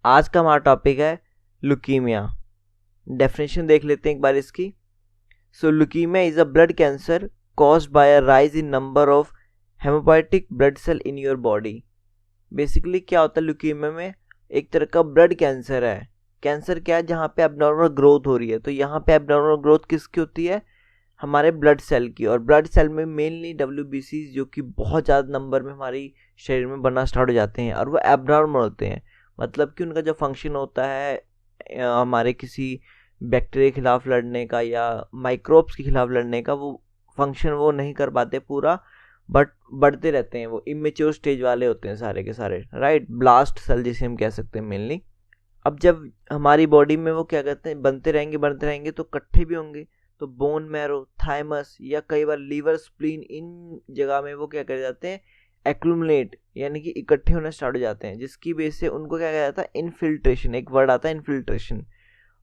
आज का हमारा टॉपिक है लुकीमिया। डेफिनेशन देख लेते हैं एक बार इसकी। So leukaemia is a blood cancer caused by a rise in number of haemopoietic blood cell in your body. Basically क्या होता है लुकीमिया में, एक तरह का ब्लड कैंसर है। कैंसर क्या है, जहाँ पे एबनॉर्मल ग्रोथ हो रही है। तो यहाँ पे एबनॉर्मल ग्रोथ किसकी होती है, हमारे ब्लड सेल की। और ब्लड सेल में मेनली WBC जो कि बहुत ज़्यादा नंबर में हमारी शरीर में बनना स्टार्ट हो जाते हैं और वो एबनॉर्मल होते हैं। मतलब कि उनका जो फंक्शन होता है हमारे किसी बैक्टीरिया के खिलाफ लड़ने का या माइक्रोब्स के खिलाफ लड़ने का, वो फंक्शन वो नहीं कर पाते पूरा, बट बढ़ते रहते हैं। वो इमेच्योर स्टेज वाले होते हैं सारे के सारे, राइट। ब्लास्ट सेल जिसे हम कह सकते हैं मेनली। अब जब हमारी बॉडी में वो क्या कहते हैं बनते रहेंगे तो इकट्ठे भी होंगे। तो बोन मैरो, थाइमस या कई बार लीवर, स्प्लीन, इन जगह में वो क्या कर जाते हैं, एक्लुमुलेट यानी कि इकट्ठे होना स्टार्ट हो जाते हैं, जिसकी वजह से उनको क्या कहा जाता है, इन्फिल्ट्रेशन। एक वर्ड आता है इन्फिल्ट्रेशन,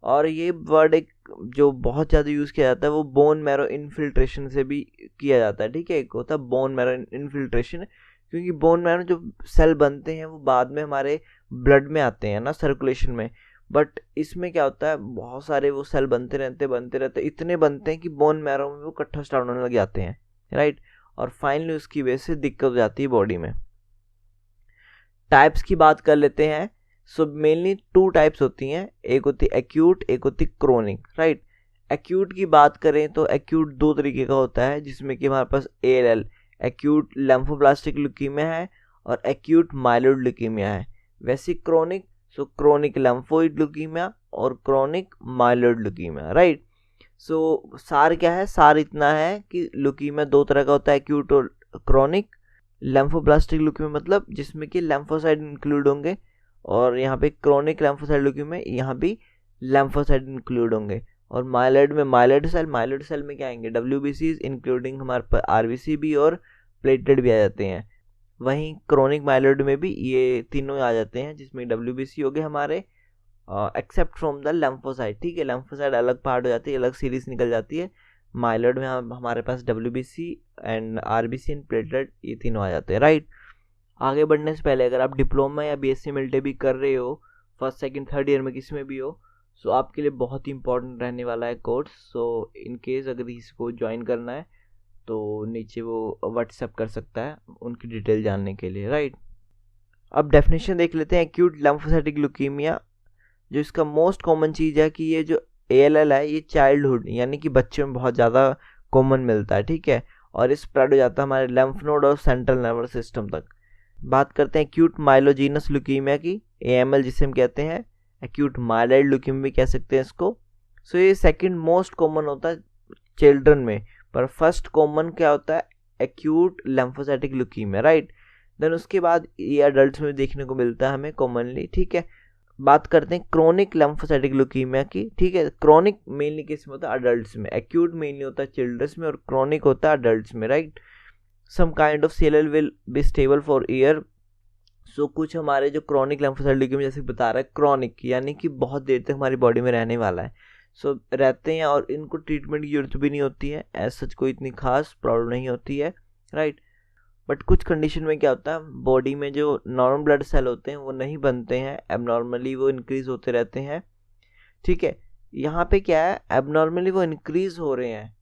और ये वर्ड एक जो बहुत ज़्यादा यूज़ किया जाता है वो बोन मैरो इन्फिल्ट्रेशन से भी किया जाता है। ठीक है, एक होता है बोन मैरो इन्फिल्ट्रेशन, क्योंकि बोन मैरो जो सेल बनते हैं वो बाद में हमारे ब्लड में आते हैं ना, सर्कुलेशन में। बट इसमें क्या होता है, बहुत सारे वो सेल बनते रहते इतने बनते हैं कि बोन मैरो में वो इकट्ठा स्टार्ट होने लग जाते हैं, राइट। और फाइनली उसकी वजह से दिक्कत हो जाती है बॉडी में। टाइप्स की बात कर लेते हैं। सो मेनली 2 टाइप्स होती हैं, एक होती है एक्यूट, एक होती है क्रोनिक, राइट। एक्यूट की बात करें तो एक्यूट 2 तरीके का होता है, जिसमें कि हमारे पास ALL एक्यूट लिम्फोब्लास्टिक ल्यूकीमिया है और एक्यूट माइलोइड ल्यूकीमिया है। वैसे क्रोनिक, सो क्रोनिक लिम्फोइड ल्यूकीमिया और क्रोनिक माइलोइड ल्यूकीमिया, राइट। सो सार क्या है, सार इतना है कि ल्यूकीमिया 2 तरह का होता है, एक्यूट और क्रोनिक। लिम्फोब्लास्टिक ल्यूकीमिया मतलब जिसमें कि लिम्फोसाइट इंक्लूड होंगे, और यहाँ पे क्रोनिक लिम्फोसाइट ल्यूकीमिया यहाँ भी लिम्फोसाइट इंक्लूड होंगे। और माइलॉइड में माइलॉइड सेल में क्या आएंगे, WBCs इंक्लूडिंग हमारे पर RBC भी और प्लेटलेट भी आ जाते हैं। वहीं क्रोनिक माइलॉइड में भी ये तीनों आ जाते हैं, जिसमें WBC हो गए हमारे, एक्सेप्ट फ्रॉम द लिम्फोसाइट। ठीक है, लिम्फोसाइट अलग पार्ट हो जाती है, अलग सीरीज निकल जाती है। माइलॉइड में हमारे पास WBC and RBC and platelet ये तीनों आ जाते हैं, राइट। आगे बढ़ने से पहले अगर आप डिप्लोमा या BSc मिलिट्री भी कर रहे हो, फर्स्ट सेकंड थर्ड ईयर में किसी में भी हो, सो आपके लिए बहुत ही इंपॉर्टेंट रहने वाला है कोर्स। सो इन केस अगर इसको ज्वाइन करना है तो नीचे वो व्हाट्सएप कर सकता है उनकी डिटेल जानने के लिए, राइट। अब डेफिनेशन देख लेते हैं एक्यूट लिम्फोसाइटिक ल्यूकीमिया। जो इसका मोस्ट कॉमन चीज़ है कि ये जो ALL है ये चाइल्डहुड यानी कि बच्चे में बहुत ज़्यादा कॉमन मिलता है, ठीक है। और ये स्प्रेड हो जाता है हमारे लिम्फ नोड और सेंट्रल नर्वस सिस्टम तक। बात करते हैं एक्यूट माइलोजीनस ल्यूकीमिया की, AML जिसे हम कहते हैं, एक्यूट माइलॉइड ल्यूकीमिया भी कह सकते हैं इसको। सो ये सेकंड मोस्ट कॉमन होता है चिल्ड्रन में, पर फर्स्ट कॉमन क्या होता है, acute lymphocytic leukaemia, right. Then उसके बाद ये अडल्ट में देखने को मिलता है हमें कॉमनली, ठीक है। बात करते हैं क्रोनिक लिम्फोसाइटिक ल्यूकीमिया की, ठीक है। क्रोनिक मेनली किस में होता है, अडल्ट्स में। एक्यूट मेनली होता है चिल्ड्रंस में और क्रोनिक होता है अडल्ट्स में, right. Some kind of CLL will be stable for year. So कुछ हमारे जो क्रोनिक लिम्फोसाइट ल्यूकीमिया जैसे बता रहा है, क्रोनिक यानी कि बहुत देर तक हमारी बॉडी में रहने वाला है। सो रहते हैं और इनको ट्रीटमेंट की जरूरत भी नहीं होती है, ऐसा कोई इतनी खास प्रॉब्लम नहीं होती है, राइट। बट कुछ कंडीशन में क्या होता है, बॉडी में जो नॉर्मल ब्लड सेल होते हैं वो नहीं बनते हैं, एबनॉर्मली वो इंक्रीज होते रहते हैं, ठीक है। यहाँ पे क्या है, एबनॉर्मली वो इंक्रीज हो रहे हैं,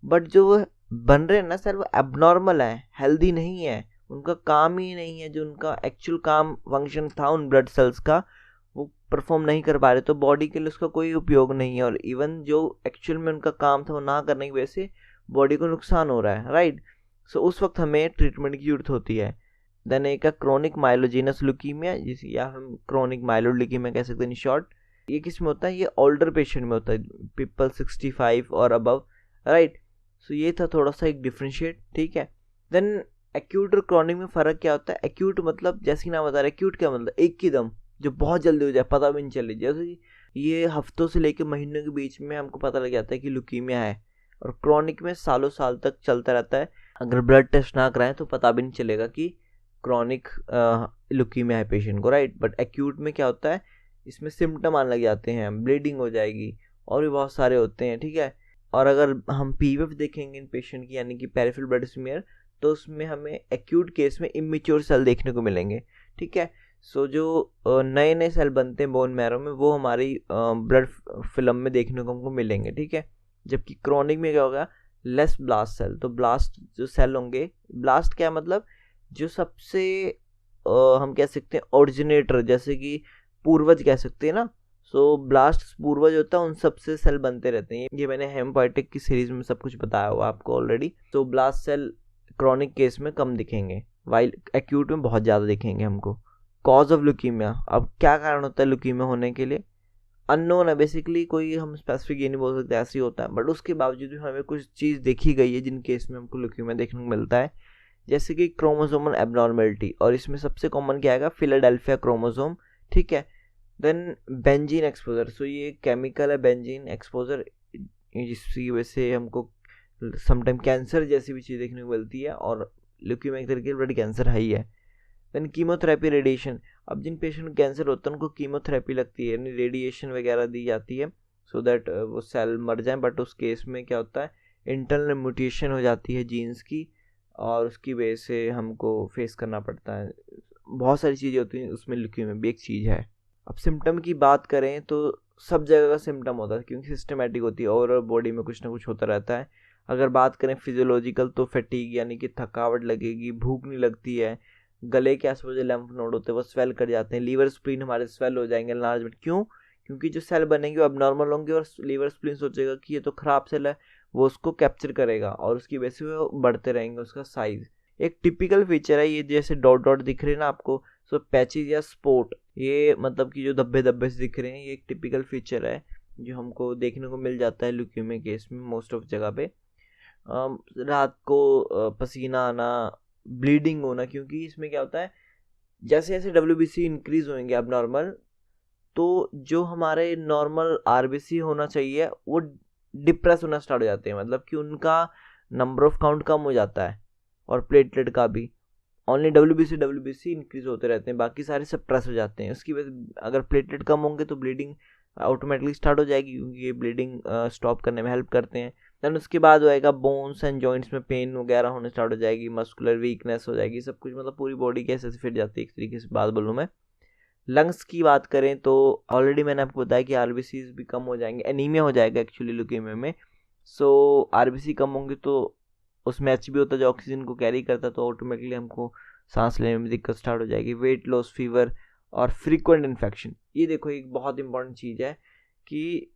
बट जो वो बन रहे हैं ना सेल वो एबनॉर्मल है, हेल्दी नहीं है, उनका काम ही नहीं है, जो उनका एक्चुअल काम फंक्शन था उन ब्लड सेल्स का वो परफॉर्म नहीं कर पा रहे, तो बॉडी के लिए उसका कोई उपयोग नहीं है। और इवन जो एक्चुअल में उनका काम था वो ना करने की वजह से बॉडी को नुकसान हो रहा है, राइट। सो उस वक्त हमें ट्रीटमेंट की जरूरत होती है। देन एक क्रोनिक माइलोजीनस ल्यूकीमिया, जिसे या हम क्रोनिक माइलोइड ल्यूकीमिया कह सकते हैं इन शॉर्ट। ये किस में होता है, ये ओल्डर पेशेंट में होता है, पीपल 65 और अबव, राइट। सो ये था थोड़ा सा एक डिफ्रेंशिएट, ठीक है। देन एक्यूट और क्रोनिक में फ़र्क क्या होता है, एक्यूट मतलब जैसे नाम बता रहे, एक्यूट क्या मतलब एक ही दम जो बहुत जल्दी हो जाए, पता भी नहीं चले, जैसे ये हफ्तों से लेकर महीनों के बीच में हमको पता लग जाता है कि ल्यूकीमिया है। और क्रोनिक में सालों साल तक चलता रहता है, अगर ब्लड टेस्ट ना कराएं तो पता भी नहीं चलेगा कि क्रोनिक ल्यूकीमिया है पेशेंट को, राइट। बट एक्यूट में क्या होता है, इसमें सिम्टम आने लग जाते हैं, ब्लीडिंग हो जाएगी और भी बहुत सारे होते हैं, ठीक है। और अगर हम PVF देखेंगे इन पेशेंट की यानी कि पेरिफेरल ब्लड स्मीयर, तो उसमें हमें एक्यूट केस में इमेच्योर सेल देखने को मिलेंगे, ठीक है। सो जो नए नए सेल बनते हैं बोन मैरो में वो हमारी ब्लड फिल्म में देखने को हमको मिलेंगे, ठीक है। जबकि क्रोनिक में क्या होगा, लेस ब्लास्ट सेल। तो ब्लास्ट जो सेल होंगे, ब्लास्ट क्या मतलब जो सबसे हम कह सकते हैं ओरिजिनेटर, जैसे कि पूर्वज कह सकते हैं ना। सो ब्लास्ट पूर्वज होता है, उन सबसे सेल बनते रहते हैं। ये मैंने हेमोपोएटिक की सीरीज में सब कुछ बताया हुआ आपको ऑलरेडी। तो ब्लास्ट सेल क्रॉनिक केस में कम दिखेंगे, वाइल एक्यूट में बहुत ज़्यादा दिखेंगे हमको। कॉज ऑफ ल्यूकीमिया, अब क्या कारण होता है ल्यूकीमिया होने के लिए, अननोन है बेसिकली, कोई हम स्पेसिफिक ये नहीं बोल सकते ऐसे ही होता है। बट उसके बावजूद भी हमें कुछ चीज़ देखी गई है जिन केस में हमको ल्यूकीमिया देखने को मिलता है, जैसे कि क्रोमोसोमल एबनॉर्मेलिटी। और इसमें सबसे कॉमन क्या आएगा, फिलाडेल्फिया क्रोमोसोम, ठीक है। देन बेंजीन एक्सपोजर, सो ये केमिकल है बेंजीन एक्सपोजर, जिसकी वजह से हमको समटाइम कैंसर जैसी भी चीज़ देखने को मिलती है, और ल्यूकीमिया एक तरीके ब्लड कैंसर है ही है। देन कीमोथेरेपी रेडिएशन, अब जिन पेशेंट को कैंसर होता है उनको कीमोथेरेपी लगती है, यानी रेडिएशन वगैरह दी जाती है सो दैट वो सेल मर जाए। बट उस केस में क्या होता है, इंटरनल म्यूटेशन हो जाती है जीन्स की, और उसकी वजह से हमको फेस करना पड़ता है। बहुत सारी चीज़ें होती हैं, उसमें ल्यूकीमिया भी एक चीज़ है। अब सिम्टम की बात करें तो सब जगह का सिम्टम होता है, क्योंकि सिस्टमेटिक होती है और बॉडी में कुछ ना कुछ होता रहता है। अगर बात करें फिजियोलॉजिकल तो फैटीग यानी कि थकावट लगेगी, भूख नहीं लगती है, गले के आसपास जो लैम्फ नोड होते हैं वो स्वेल कर जाते हैं, लीवर स्प्लीन हमारे स्वेल हो जाएंगे, एनलार्जमेंट। क्यों? क्योंकि जो सेल बनेंगे वो अबनॉर्मल होंगे, और लीवर स्प्लीन सोचेगा कि ये तो खराब सेल है, वो उसको कैप्चर करेगा और उसकी वजह से वो बढ़ते रहेंगे उसका साइज। एक टिपिकल फीचर है ये, जैसे डॉट डॉट दिख रहे हैं ना आपको, सो पैचेज या स्पॉट, ये मतलब कि जो धब्बे धब्बे से दिख रहे हैं, ये एक टिपिकल फीचर है जो हमको देखने को मिल जाता है ल्यूकीमिया केस में मोस्ट ऑफ जगह पे। रात को पसीना आना, ब्लीडिंग होना, क्योंकि इसमें क्या होता है, जैसे जैसे WBC इंक्रीज होंगे अब नॉर्मल, तो जो हमारे नॉर्मल RBC होना चाहिए वो डिप्रेस होना स्टार्ट हो जाते हैं, मतलब कि उनका नंबर ऑफ काउंट कम हो जाता है, और प्लेटलेट का भी। ओनली WBC इंक्रीज होते रहते हैं, बाकी सारे सप्रेस हो जाते हैं। उसकी वजह अगर प्लेटलेट कम होंगे तो ब्लीडिंग ऑटोमेटिकली स्टार्ट हो जाएगी, क्योंकि ये ब्लीडिंग स्टॉप करने में हेल्प करते हैं। देन उसके बाद होएगा बोन्स एंड जॉइंट्स में पेन वगैरह होने स्टार्ट हो जाएगी, मस्कुलर वीकनेस हो जाएगी, सब कुछ, मतलब पूरी बॉडी कैसे से फिट जाती है एक तरीके से बात बोलूँ मैं। लंग्स की बात करें तो ऑलरेडी मैंने आपको बताया कि RBCs भी कम हो जाएंगे, एनीमिया हो जाएगा एक्चुअली ल्यूकीमिया में। सो RBC कम होंगे तो उसमें HB होता है जो ऑक्सीजन को कैरी करता है, तो ऑटोमेटिकली हमको सांस लेने में दिक्कत स्टार्ट हो जाएगी। वेट लॉस, फीवर और फ्रीक्वेंट इन्फेक्शन। ये देखो एक बहुत इंपॉर्टेंट चीज़ है कि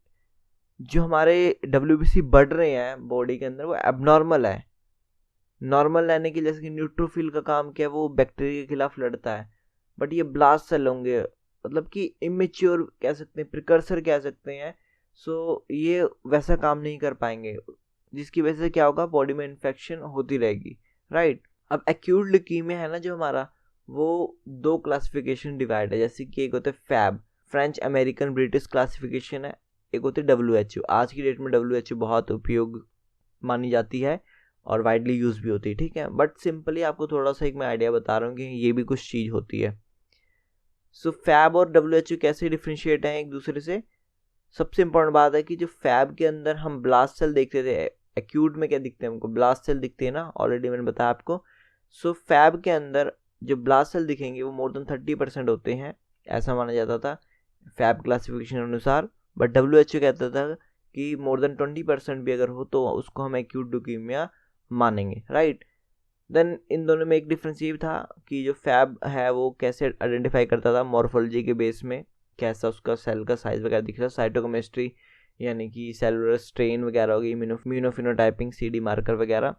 जो हमारे WBC बढ़ रहे हैं बॉडी के अंदर वो एबनॉर्मल है। नॉर्मल रहने की, जैसे कि न्यूट्रोफिल का काम क्या है, वो बैक्टीरिया के खिलाफ लड़ता है, बट ये ब्लास्ट सेल होंगे, मतलब कि इमेच्योर कह सकते हैं, प्रिकर्सर कह सकते हैं। सो ये वैसा काम नहीं कर पाएंगे, जिसकी वजह से क्या होगा, बॉडी में इन्फेक्शन होती रहेगी, राइट। अब एक्यूट ल्यूकीमिया है ना जो हमारा, वो दो क्लासिफिकेशन डिवाइड है, जैसे कि एक होता है FAB, French American British classification है, एक होती है WHO। आज की डेट में WHO बहुत उपयोग मानी जाती है और वाइडली यूज भी होती है, ठीक है। बट सिंपली आपको थोड़ा सा एक मैं आइडिया बता रहा हूँ कि ये भी कुछ चीज़ होती है। सो फैब और WHO कैसे डिफ्रेंशिएट हैं एक दूसरे से। सबसे इंपॉर्टेंट बात है कि जो फैब के अंदर हम ब्लास्ट सेल देखते थे, एक्यूट में क्या दिखते हैं हमको, ब्लास्ट सेल दिखते हैं ना, ऑलरेडी मैंने बताया आपको। सो फैब के अंदर जो ब्लास्ट सेल दिखेंगे वो मोर देन 30% होते हैं, ऐसा माना जाता था फैब क्लासिफिकेशन अनुसार। बट WHO कहता था कि मोर देन 20% भी अगर हो तो उसको हम एक्यूट ल्यूकीमिया मानेंगे, राइट। देन इन दोनों में एक डिफरेंस ये था कि जो फैब है वो कैसे आइडेंटिफाई करता था, मॉर्फोलॉजी के बेस में, कैसा उसका सेल का साइज वगैरह दिख रहा है, साइटोकेमिस्ट्री यानी कि सेलुलर स्ट्रेन वगैरह हो गई, इम्यूनोफिनोटाइपिंग, CD मार्कर वगैरह।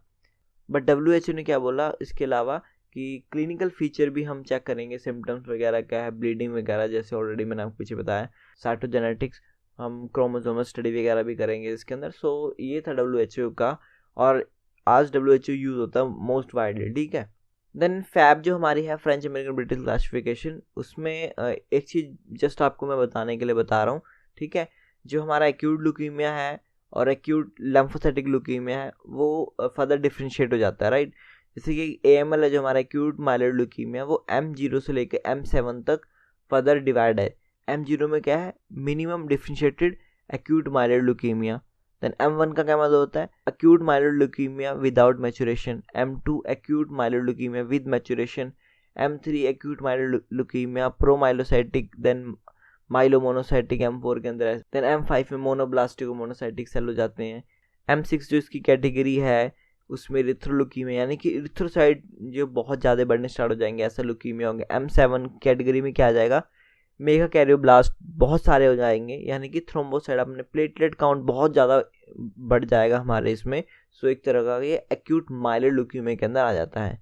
बट WHO ने क्या बोला इसके अलावा कि क्लिनिकल फीचर भी हम चेक करेंगे, सिम्टम्स वगैरह क्या है, ब्लीडिंग वगैरह, जैसे ऑलरेडी मैंने आपको पीछे बताया, साइटोजेनेटिक्स, हम क्रोमोसोमल स्टडी वगैरह भी करेंगे इसके अंदर। सो ये था WHO का, और आज WHO यूज होता है मोस्ट वाइडली, ठीक है। देन फैब जो हमारी है फ्रेंच अमेरिकन ब्रिटिश क्लासिफिकेशन, उसमें एक चीज़ जस्ट आपको मैं बताने के लिए बता रहा हूँ, ठीक है। जो हमारा एक्यूट ल्यूकीमिया है और एक्यूट लिम्फोसाइटिक ल्यूकीमिया है वो फर्दर डिफ्रेंशिएट हो जाता है, राइट। जैसे कि AML है जो हमारा एक्यूट माइलोइड ल्यूकीमिया, वो M0 से लेकर M7 तक फर्दर डिवाइड है। M0 में क्या है, minimum differentiated acute myeloid leukaemia. Then M1 का क्या मतलब होता है, acute myeloid leukaemia without maturation. M2 acute myeloid leukaemia with maturation. M3 acute mild leukaemia promyelocytic, then myelomonocytic M4 के अंदर है, देन M5 में मोनोब्लास्टिक और मोनोसाइटिक सेल हो जाते हैं। M6 जो इसकी कैटेगरी है उसमें इरिथ्रोलुकीमिया यानी कि इरिथ्रोसाइट जो बहुत ज़्यादा बढ़ने स्टार्ट हो जाएंगे, ऐसा लुकीमिया होंगे। M7 कैटेगरी में क्या आ जाएगा, मेगा कैरियोब्लास्ट बहुत सारे हो जाएंगे, यानी कि थ्रोम्बोसाइट अपने प्लेटलेट काउंट बहुत ज़्यादा बढ़ जाएगा हमारे इसमें। सो एक तरह का ये एक्यूट माइल्ड लुकीमिया के अंदर आ जाता है।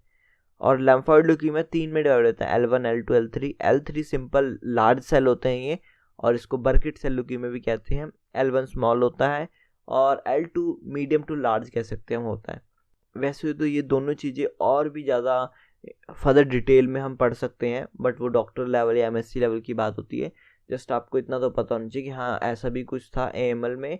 और लैम्फॉइड लुकीमिया 3 में डिवाइड होता है, L1 L2 L3। L3 simple large cell होते हैं ये, और इसको बर्किट सेल लुकीमिया भी कहते हैं। L1 स्मॉल होता है और L2 मीडियम टू लार्ज कह सकते हैं होता है। वैसे तो ये दोनों चीज़ें और भी ज़्यादा फर्दर डिटेल में हम पढ़ सकते हैं, बट वो डॉक्टर लेवल या MSc लेवल की बात होती है। जस्ट आपको इतना तो पता होना चाहिए कि हाँ ऐसा भी कुछ था AML में।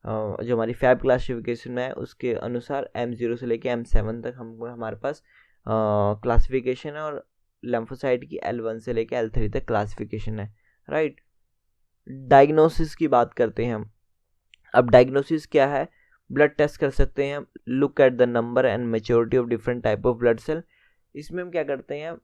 जो हमारी फैब क्लासिफिकेशन है उसके अनुसार M0 से लेके M7 तक हमारे पास क्लासिफिकेशन है, और लेम्फोसाइट की L1 से लेके L3 तक क्लासिफिकेशन है, राइट। डायग्नोसिस की बात करते हैं हम। अब डायग्नोसिस क्या है, ब्लड टेस्ट कर सकते हैं, look at the number and maturity of different type of blood cell. इसमें हम क्या करते हैं,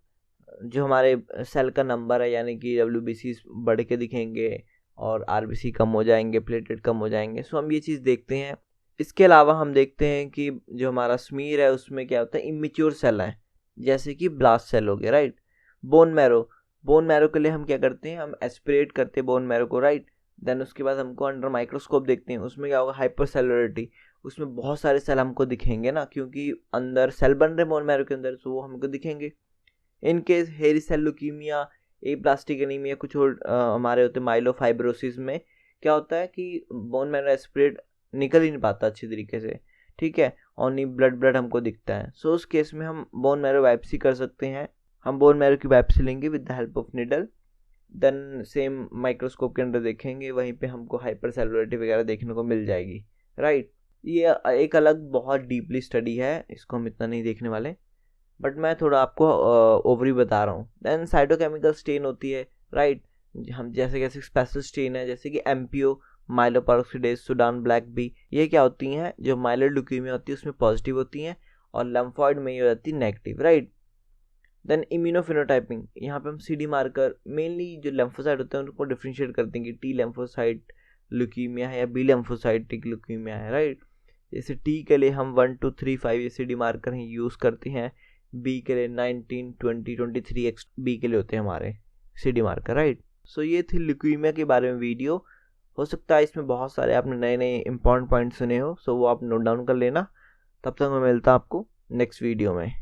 जो हमारे सेल का नंबर है यानी कि WBC बढ़ के दिखेंगे और RBC कम हो जाएंगे, प्लेटलेट कम हो जाएंगे, सो हम ये चीज़ देखते हैं। इसके अलावा हम देखते हैं कि जो हमारा स्मीर है उसमें क्या होता है, इमेच्योर सेल है जैसे कि ब्लास्ट सेल हो गए, राइट। बोन मैरो के लिए हम क्या करते हैं, हम एस्पिरेट करते हैं बोन मैरो को, राइट। देन उसके बाद हमको अंडर माइक्रोस्कोप देखते हैं, उसमें क्या होगा, हाइपरसेलुलरिटी, उसमें बहुत सारे सेल हमको दिखेंगे ना, क्योंकि अंदर सेल बन रहे बोन मैरो के अंदर, तो वो हमको दिखेंगे। इन केस हेरी सेल लुकीमिया, एप्लास्टिक एनीमिया, कुछ और हमारे होते माइलोफाइब्रोसिस में क्या होता है कि बोन मैरो एस्पिरेट निकल ही नहीं पाता अच्छी तरीके से, ठीक है, ओनली ब्लड हमको दिखता है। सो उस केस में हम बोन मैरो बायोप्सी कर सकते हैं। हम बोन मैरो की बायोप्सी लेंगे with the help of needle, then same microscope के अंदर देखेंगे, वहीं पे हमको हाइपरसेलुलरिटी वगैरह देखने को मिल जाएगी, राइट। ये एक अलग बहुत डीपली स्टडी है, इसको हम इतना नहीं देखने वाले, बट मैं थोड़ा आपको ओवरव्यू बता रहा हूँ। देन साइटोकेमिकल स्टेन होती है, राइट। हम जैसे स्पेशल स्टेन है जैसे कि MPO, myeloperoxidase, Sudan black B, ये क्या होती हैं, जो माइलोइड ल्यूकीमिया होती है उसमें पॉजिटिव होती हैं, और लम्फॉइड में ये हो जाती है नेगेटिव, राइट। देन इम्यूनोफिनोटाइपिंग, यहाँ पे हम CD मार्कर मेनली जो लेम्फोसाइट होते हैं उनको डिफ्रेंशिएट करते हैं कि T लेम्फोसाइट ल्यूकीमिया है या B लेम्फोसाइटिक ल्यूकीमिया है, राइट। जैसे T के लिए हम 1 2 3 5 ये CD मार्कर ही यूज़ करते हैं, B के लिए 19 20 23 B के लिए होते हैं हमारे CD मार्कर, राइट। सो ये थी ल्यूकीमिया के बारे में वीडियो। हो सकता है इसमें बहुत सारे आपने नए नए इंपॉर्टेंट पॉइंट सुने हो, सो वो आप नोट डाउन कर लेना। तब तक मैं मिलता हूँ आपको नेक्स्ट वीडियो में।